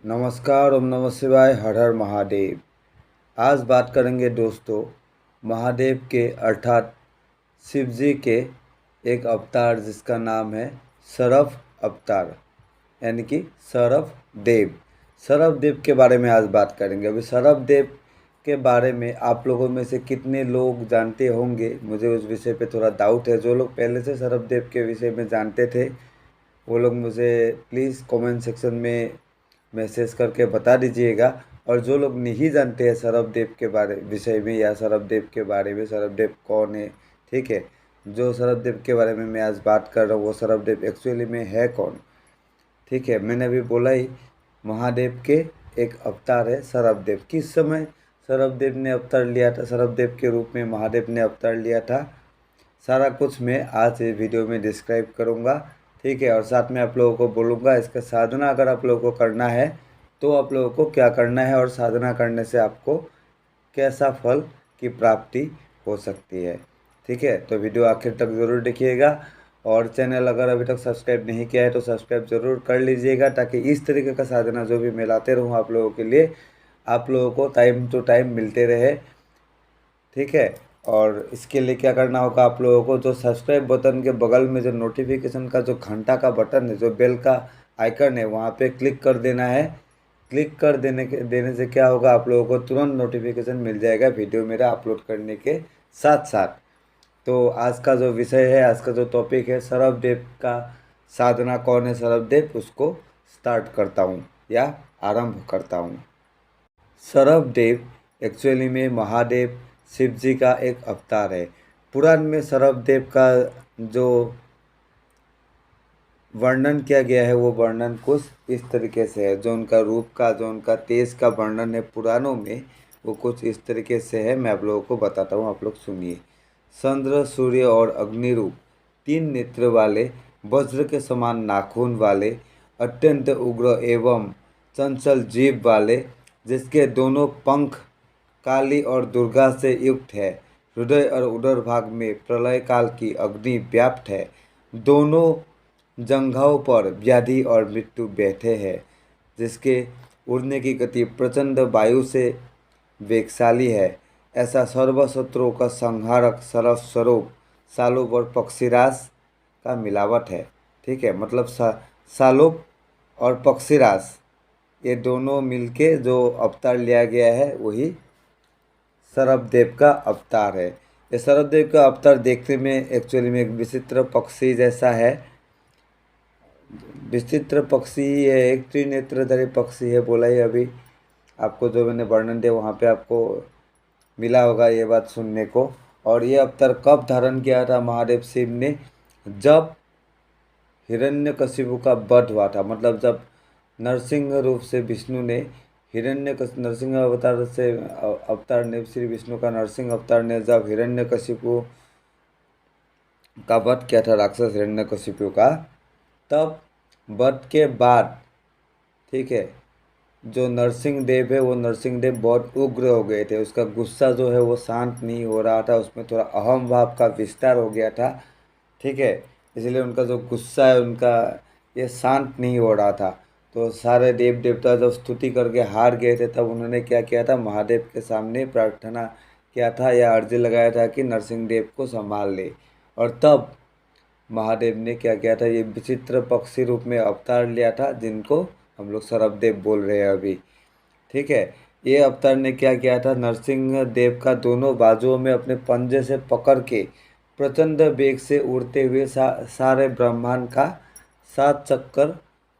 नमस्कार, ओम नमः शिवाय, हर हर महादेव। आज बात करेंगे दोस्तों महादेव के अर्थात शिव जी के एक अवतार जिसका नाम है सरफ अवतार, यानी कि सरफ देव। सरफ देव के बारे में आज बात करेंगे। अभी सरफ देव के बारे में आप लोगों में से कितने लोग जानते होंगे, मुझे उस विषय पे थोड़ा डाउट है। जो लोग पहले से सरफ देव के विषय में जानते थे वो लोग मुझे प्लीज़ कमेंट सेक्शन में मैसेज करके बता दीजिएगा। और जो लोग नहीं जानते हैं सरफ देव के बारे विषय में या सरफ देव के बारे में, सरफ देव कौन है, ठीक है, जो सरफ देव के बारे में मैं आज बात कर रहा हूँ वो सरफ देव एक्चुअली में है कौन, ठीक है। मैंने अभी बोला ही महादेव के एक अवतार है सरफ देव। किस समय सरफ देव ने अवतार लिया था, सरफ देव के रूप में महादेव ने अवतार लिया था, सारा कुछ मैं आज इस वीडियो में डिस्क्राइब करूँगा, ठीक है। और साथ में आप लोगों को बोलूँगा इसका साधना अगर आप लोगों को करना है तो आप लोगों को क्या करना है और साधना करने से आपको कैसा फल की प्राप्ति हो सकती है, ठीक है। तो वीडियो आखिर तक ज़रूर देखिएगा और चैनल अगर अभी तक सब्सक्राइब नहीं किया है तो सब्सक्राइब ज़रूर कर लीजिएगा, ताकि इस तरीके का साधना जो भी मैं लाते रहूँ आप लोगों के लिए, आप लोगों को टाइम टू टाइम मिलते रहे, ठीक है। और इसके लिए क्या करना होगा, आप लोगों को जो सब्सक्राइब बटन के बगल में जो नोटिफिकेशन का जो घंटा का बटन है, जो बेल का आइकन है, वहाँ पे क्लिक कर देना है। क्लिक कर देने से क्या होगा, आप लोगों को तुरंत नोटिफिकेशन मिल जाएगा वीडियो मेरा अपलोड करने के साथ साथ। तो आज का जो विषय है, आज का जो टॉपिक है सरफ देव का साधना कौन है सरफ देव, उसको स्टार्ट करता हूँ या आरंभ करता हूँ। सरफ देव एक्चुअली में महादेव शिव जी का एक अवतार है। पुराण में सरफ देव का जो वर्णन किया गया है वो वर्णन कुछ इस तरीके से है, जो उनका रूप का, जो उनका तेज का वर्णन है पुराणों में, वो कुछ इस तरीके से है। मैं आप लोगों को बताता हूँ, आप लोग सुनिए। चंद्र, सूर्य और अग्नि रूप, 3 नेत्र वाले, वज्र के समान नाखून वाले, अत्यंत उग्र एवं चंचल जीभ वाले, जिसके दोनों पंख काली और दुर्गा से युक्त है, हृदय और उदर भाग में प्रलय काल की अग्नि व्याप्त है, दोनों जंघाओं पर व्याधि और मृत्यु बैठे हैं, जिसके उड़ने की गति प्रचंड वायु से वेगशाली है, ऐसा सर्व शत्रुओं का संहारक सरफ स्वरूप सालोप और पक्षीराज का मिलावट है, ठीक है। मतलब सालोप और पक्षीराज ये दोनों मिलके जो अवतार लिया गया है वही सरफ देव का अवतार है। ये सरफ देव का अवतार देखने में एक्चुअली में एक विचित्र पक्षी जैसा है। विचित्र पक्षी है, एक त्रिनेत्रधारी पक्षी है, बोला ही अभी आपको, जो मैंने वर्णन दिया वहाँ पे आपको मिला होगा ये बात सुनने को। और ये अवतार कब धारण किया था महादेव शिव ने, जब हिरण्यकशिपु का वध हुआ था। मतलब जब नरसिंह रूप से विष्णु ने नरसिंह अवतार से अवतार ने, श्री विष्णु का नरसिंह अवतार ने जब हिरण्यकशिपु का वध किया था, राक्षस हिरण्यकशिपु का, तब वध के बाद, ठीक है, जो नरसिंह देव है वो नरसिंह देव बहुत उग्र हो गए थे। उसका गुस्सा जो है वो शांत नहीं हो रहा था, उसमें थोड़ा अहम भाव का विस्तार हो गया था, ठीक है। इसलिए उनका जो गुस्सा है उनका ये शांत नहीं हो रहा था। तो सारे देव देवता जब स्तुति करके हार गए थे तब उन्होंने क्या किया था, महादेव के सामने प्रार्थना किया था या अर्जी लगाया था कि नरसिंह देव को संभाल ले। और तब महादेव ने क्या किया था, ये विचित्र पक्षी रूप में अवतार लिया था, जिनको हम लोग सरफ देव बोल रहे हैं अभी, ठीक है। ये अवतार ने क्या किया था, नरसिंह देव का दोनों बाजुओं में अपने पंजे से पकड़ के प्रचंड वेग से उड़ते हुए सारे ब्रह्मांड का 7 चक्कर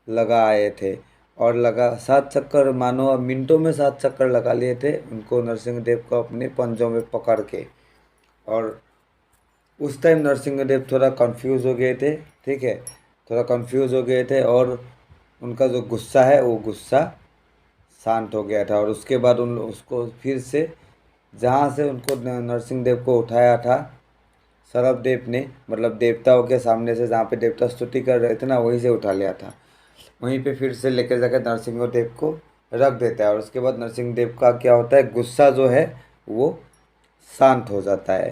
लगा आए थे। और 7 चक्कर मानो अब मिनटों में 7 चक्कर लगा लिए थे उनको, नरसिंह देव को अपने पंजों में पकड़ के। और उस टाइम नरसिंह देव थोड़ा कंफ्यूज हो गए थे, ठीक है, थोड़ा कंफ्यूज हो गए थे। और उनका जो गुस्सा है वो गुस्सा शांत हो गया था। और उसके बाद उसको फिर से जहाँ से उनको नरसिंह देव को उठाया था सरफ देव ने, मतलब देवताओं के सामने से, जहाँ पे देवता स्तुति कर रहे थे ना, वहीं से उठा लिया था, वहीं पे फिर से लेकर जाकर नरसिंह देव को रख देता है। और उसके बाद नरसिंह देव का क्या होता है, गुस्सा जो है वो शांत हो जाता है,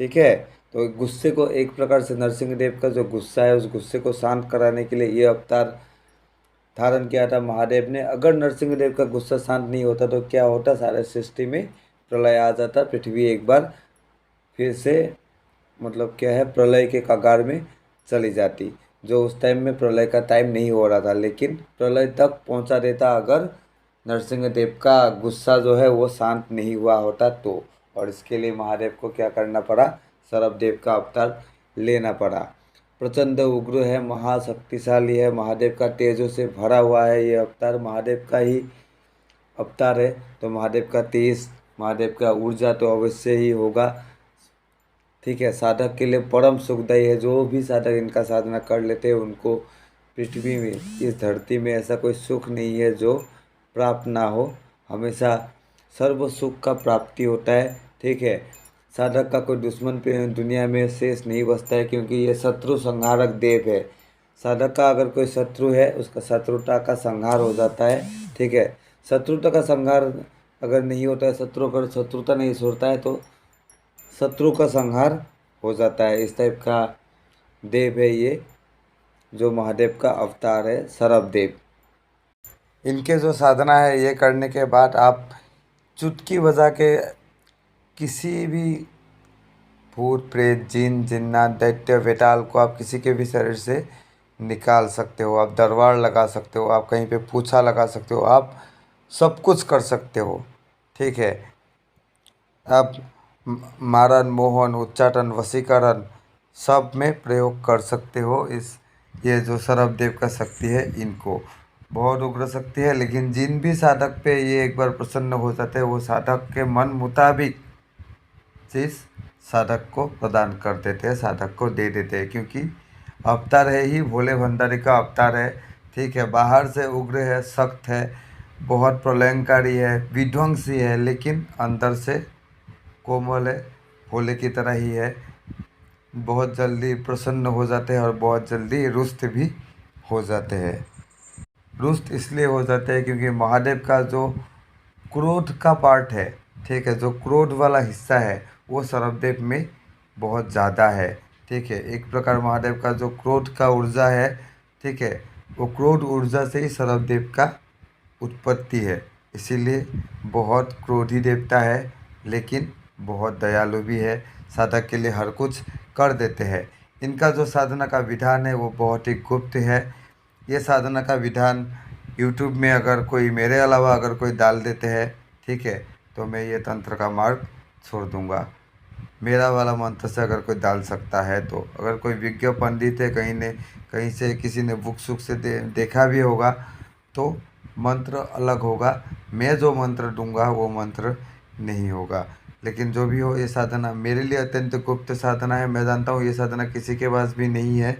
ठीक है। तो गुस्से को एक प्रकार से नरसिंह देव का जो गुस्सा है उस गुस्से को शांत कराने के लिए ये अवतार धारण किया था महादेव ने। अगर नरसिंहदेव का गुस्सा शांत नहीं होता तो क्या होता, सारे सृष्टि में प्रलय आ जाता, पृथ्वी एक बार फिर से मतलब क्या है, प्रलय के कगार में चली जाती। जो उस टाइम में प्रलय का टाइम नहीं हो रहा था, लेकिन प्रलय तक पहुंचा देता अगर नरसिंहदेव का गुस्सा जो है वो शांत नहीं हुआ होता तो। और इसके लिए महादेव को क्या करना पड़ा, सरभदेव का अवतार लेना पड़ा। प्रचंड उग्र है, महाशक्तिशाली है, महादेव का तेजों से भरा हुआ है ये अवतार, महादेव का ही अवतार है। तो महादेव का तेज, महादेव का ऊर्जा तो अवश्य ही होगा। ठीक है, साधक के लिए परम सुखदायी है। जो भी साधक इनका साधना कर लेते हैं उनको पृथ्वी में, इस धरती में ऐसा कोई सुख नहीं है जो प्राप्त ना हो। हमेशा सर्व सुख का प्राप्ति होता है। ठीक है, साधक का कोई दुश्मन पे दुनिया में शेष नहीं बचता है, क्योंकि ये शत्रु संहारक देव है। साधक का अगर कोई शत्रु है उसका शत्रुता का संहार हो जाता है। ठीक है, शत्रुता का संहार अगर नहीं होता है, शत्रु अगर शत्रुता नहीं छोड़ता है तो शत्रु का संहार हो जाता है। इस टाइप का देव है ये, जो महादेव का अवतार है सरभदेव। इनके जो साधना है ये करने के बाद आप चुटकी बजा के किसी भी भूत प्रेत जिन जिन्नात दैत्य वेताल को आप किसी के भी शरीर से निकाल सकते हो। आप दरबार लगा सकते हो, आप कहीं पे पूछा लगा सकते हो, आप सब कुछ कर सकते हो। ठीक है, आप मारन मोहन उच्चाटन वशीकरण सब में प्रयोग कर सकते हो। इस ये जो सरभदेव का शक्ति है इनको बहुत उग्र शक्ति है। लेकिन जिन भी साधक पे ये एक बार प्रसन्न हो जाते हैं वो साधक के मन मुताबिक चीज़ साधक को प्रदान कर देते हैं, साधक को दे देते हैं, क्योंकि अवतार है ही भोले भंडारी का अवतार है। ठीक है, बाहर से उग्र है, सख्त है, बहुत प्रलयंकारी है, विध्वंसी है, लेकिन अंदर से कोमल है, भोले की तरह ही है। बहुत जल्दी प्रसन्न हो जाते हैं और बहुत जल्दी रुष्ट भी हो जाते हैं। रुष्ट इसलिए हो जाते हैं क्योंकि महादेव का जो क्रोध का पार्ट है, ठीक है, जो क्रोध वाला हिस्सा है वो सरभदेव में बहुत ज़्यादा है। ठीक है, एक प्रकार महादेव का जो क्रोध का ऊर्जा है, ठीक है, वो क्रोध ऊर्जा से ही सरभदेव का उत्पत्ति है। इसीलिए बहुत क्रोधी देवता है, लेकिन बहुत दयालु भी है, साधक के लिए हर कुछ कर देते हैं। इनका जो साधना का विधान है वो बहुत ही गुप्त है। ये साधना का विधान यूट्यूब में अगर कोई मेरे अलावा अगर कोई डाल देते हैं, ठीक है, तो मैं ये तंत्र का मार्ग छोड़ दूंगा। मेरा वाला मंत्र से अगर कोई डाल सकता है तो, अगर कोई विज्ञ पंडित है कहीं से किसी ने बुक सुक से देखा भी होगा तो मंत्र अलग होगा। मैं जो मंत्र दूंगा वो मंत्र नहीं होगा। लेकिन जो भी हो, ये साधना मेरे लिए अत्यंत गुप्त साधना है। मैं जानता हूँ ये साधना किसी के पास भी नहीं है।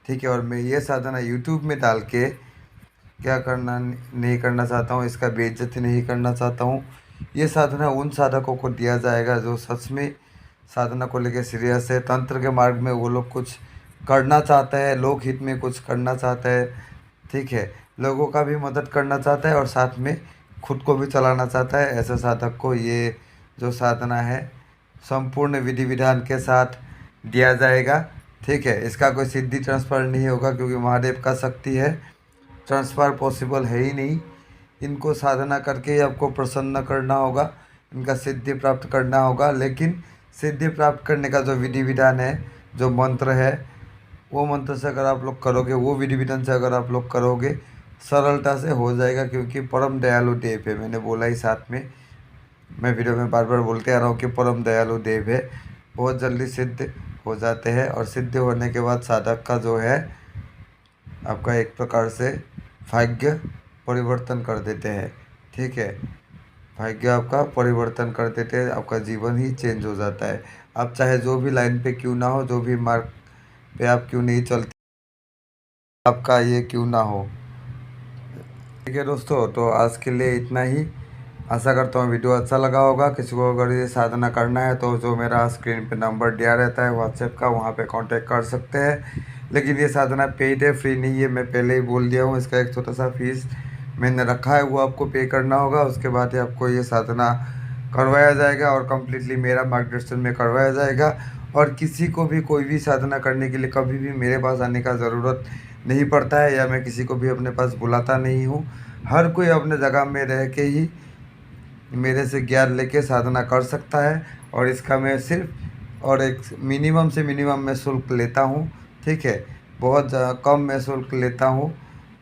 ठीक है, और मैं ये साधना यूट्यूब में डाल के क्या करना नहीं करना चाहता हूँ, इसका बेइज्जती नहीं करना चाहता हूँ। ये साधना उन साधकों को दिया जाएगा जो सच में साधना को लेकर सीरियस है। तंत्र के मार्ग में वो लोग कुछ करना चाहता है, लोक हित में कुछ करना चाहता है, ठीक है, लोगों का भी मदद करना चाहता है और साथ में खुद को भी चलाना चाहता है। ऐसे साधक को ये जो साधना है संपूर्ण विधि विधान के साथ दिया जाएगा। ठीक है, इसका कोई सिद्धि ट्रांसफ़र नहीं होगा क्योंकि महादेव का शक्ति है, ट्रांसफ़र पॉसिबल है ही नहीं। इनको साधना करके ही आपको प्रसन्न करना होगा, इनका सिद्धि प्राप्त करना होगा। लेकिन सिद्धि प्राप्त करने का जो विधि विधान है, जो मंत्र है, वो मंत्र से अगर आप लोग करोगे, वो विधि विधान से अगर आप लोग करोगे, सरलता से हो जाएगा। क्योंकि परम दयालु देव है, मैंने बोला ही साथ में, मैं वीडियो में बार बार बोलते आ रहा हूँ कि परम दयालु देव है। बहुत जल्दी सिद्ध हो जाते हैं और सिद्ध होने के बाद साधक का जो है आपका एक प्रकार से भाग्य परिवर्तन कर देते हैं। ठीक है, भाग्य आपका परिवर्तन कर देते हैं, आपका जीवन ही चेंज हो जाता है। आप चाहे जो भी लाइन पे क्यों ना हो, जो भी मार्ग पे आप क्यों नहीं चलते, आपका ये क्यों ना हो। ठीक है दोस्तों, तो आज के लिए इतना ही। आशा करता हूँ वीडियो अच्छा लगा होगा। किसी को अगर ये साधना करना है तो जो मेरा स्क्रीन पे नंबर दिया रहता है व्हाट्सएप का, वहाँ पे कांटेक्ट कर सकते हैं। लेकिन ये साधना पेड है, फ्री नहीं है, मैं पहले ही बोल दिया हूँ। इसका एक छोटा सा फीस मैंने रखा है, वो आपको पे करना होगा। उसके बाद ही आपको ये साधना करवाया जाएगा और कम्प्लीटली मेरा मार्गदर्शन में करवाया जाएगा। और किसी को भी कोई भी साधना करने के लिए कभी भी मेरे पास आने का ज़रूरत नहीं पड़ता है या मैं किसी को भी अपने पास बुलाता नहीं हूँ। हर कोई अपने जगह में रह के ही मेरे से ज्ञान लेके साधना कर सकता है। और इसका मैं सिर्फ और एक मिनिमम से मिनिमम मैं शुल्क लेता हूँ। ठीक है, बहुत कम मैं शुल्क लेता हूँ।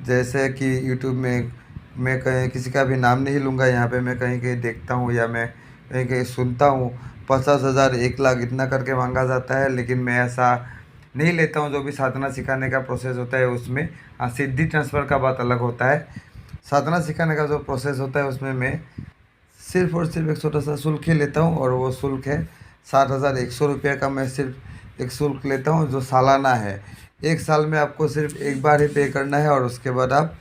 जैसे कि यूट्यूब में मैं कहीं किसी का भी नाम नहीं लूँगा, यहाँ पे मैं कहीं कहीं देखता हूँ या मैं कहीं कहीं सुनता हूँ 50,000 1 लाख इतना करके मांगा जाता है, लेकिन मैं ऐसा नहीं लेता हूँ। जो भी साधना सिखाने का प्रोसेस होता है उसमें, हाँ, सिद्धि ट्रांसफ़र का बात अलग होता है। साधना सिखाने का जो प्रोसेस होता है उसमें मैं सिर्फ और सिर्फ एक छोटा सा शुल्क ही लेता हूँ, और वो शुल्क है 7,100 रुपये का। मैं सिर्फ एक शुल्क लेता हूँ जो सालाना है। 1 साल में आपको सिर्फ एक बार ही पे करना है, और उसके बाद आप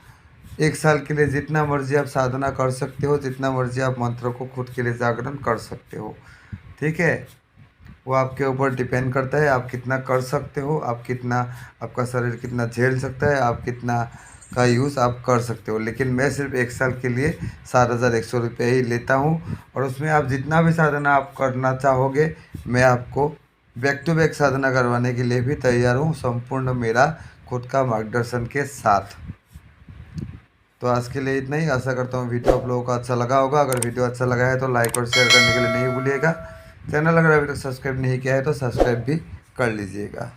1 साल के लिए जितना मर्जी आप साधना कर सकते हो, जितना मर्जी आप मंत्रों को खुद के लिए जागरण कर सकते हो। ठीक है, वो आपके ऊपर डिपेंड करता है आप कितना कर सकते हो, आप कितना, आपका शरीर कितना झेल सकता है, आप कितना का यूज़ आप कर सकते हो। लेकिन मैं सिर्फ 1 साल के लिए 7,100 रुपये ही लेता हूँ, और उसमें आप जितना भी साधना आप करना चाहोगे मैं आपको बैक टू बैक साधना करवाने के लिए भी तैयार हूँ, संपूर्ण मेरा खुद का मार्गदर्शन के साथ। तो आज के लिए इतना ही। आशा करता हूँ वीडियो आप लोगों को अच्छा लगा होगा। अगर वीडियो अच्छा लगा है तो लाइक और शेयर करने के लिए नहीं भूलिएगा। चैनल अगर अभी तक सब्सक्राइब नहीं किया है तो सब्सक्राइब भी कर लीजिएगा।